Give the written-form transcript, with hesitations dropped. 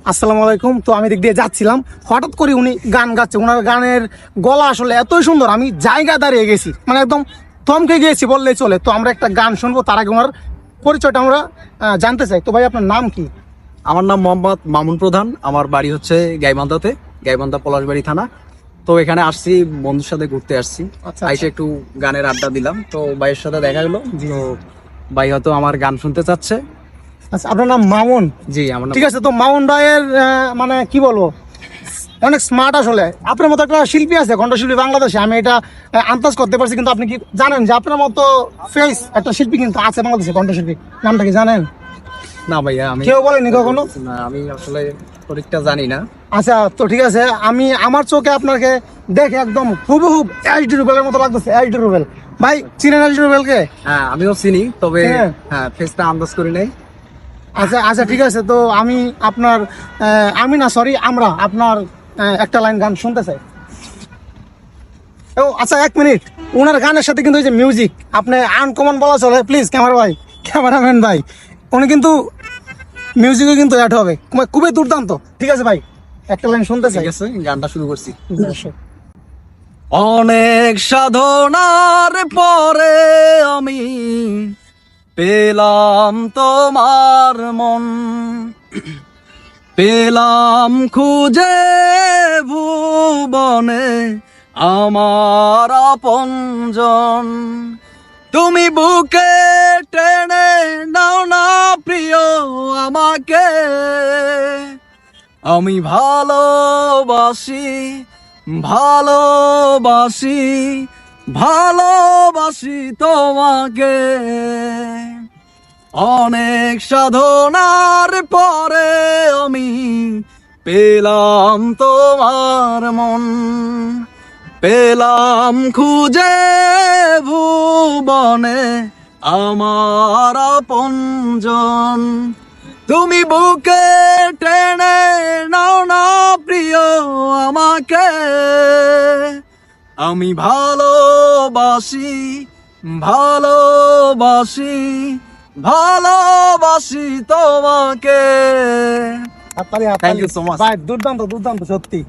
আসসালামু আলাইকুম। তো আমি দিক দিয়ে যাচ্ছিলাম, হঠাৎ করে উনি গান গাচ্ছে। ওনার গানের গলা আসলে এতই সুন্দর, আমি জায়গা দাঁড়িয়ে গেছি, মানে একদম থমকে গিয়েছি বললেই চলে। তো আমরা একটা গান শুনবো, তার আগে ওনার পরিচয়টা আমরা জানতে চাই। তো ভাই, আপনার নাম কি? আমার নাম মোহাম্মদ মামুন প্রধান। আমার বাড়ি হচ্ছে গাইবান্ধাতে, গাইবান্ধা পলাশবাড়ি থানা। তো এখানে আসছি, বন্ধুর সাথে ঘুরতে আসছি। আচ্ছা, আইসে একটু গানের আড্ডা দিলাম, তো ভাইয়ের সাথে দেখা হলো। তো ভাই হয়তো আমার গান শুনতে চাচ্ছে। আচ্ছা, আপনার নাম মামুন? জি, আমার নাম। ঠিক আছে। তো মামুন ভাইয়ের মানে কি বলবো, অনেক স্মার্ট আসলে। আপনার মতো একটা শিল্পী আছে, কণ্ঠশিল্পী বাংলাদেশে, আমি এটা আন্দাজ করতে পারছি। কিন্তু আপনি কি জানেন যে আপনার মতো ফেস একটা শিল্পী কিন্তু আছে বাংলাদেশে, কণ্ঠশিল্পী? নামটা কি জানেন? না ভাইয়া, আমি কেউ বলেনি কখনো? না, আমি আসলে সঠিকটা জানি না। আচ্ছা, তো ঠিক আছে। আমি আমার চোখে আপনাকে দেখে একদম হুবহুব এইচডি রুবেলের মতো লাগতেছে। এইচডি রুবেল ভাই, চিনেন এইচডি রুবেলকে? হ্যাঁ, আমিও চিনি, তবে হ্যাঁ। হ্যাঁ, ফেসটা আন্দাজ করি নাই। আচ্ছা আচ্ছা, ঠিক আছে। তো আমি আপনার আমরা আপনার একটা লাইন গান শুনতে চাই। ও আচ্ছা, 1 মিনিট। ওনার গানের সাথে কিন্তু ওই যে মিউজিক আপনি আনকমন বলা চলে। প্লিজ ক্যামেরাম্যান ভাই, উনি কিন্তু মিউজিকও কিন্তু অ্যাড হবে, খুবই দুর্দান্ত। ঠিক আছে ভাই, একটা লাইন শুনতে চাই। ঠিক আছে, গানটা শুরু করছি। অনেক সাধনার পরে আমি পেলাম তোমার মন, পেলাম খুঁজে ভুবনে আমার আপনজন। তুমি বুকে টেনে নাও না প্রিয় আমাকে, আমি ভালোবাসি ভালোবাসি ভালোবাসি তোমাকে। অনেক সাধনার পরে আমি পেলাম তোমার মন, পেলাম খুঁজে ভুবনে আমার আপনজন। তুমি বুকে টেনে নাও না প্রিয় আমাকে, আমি ভালোবাসি ভালোবাসি ভালোবাসি তোমাকে। Thank you so much. ভাই, দুর্দান্ত দুর্দান্ত সত্যি।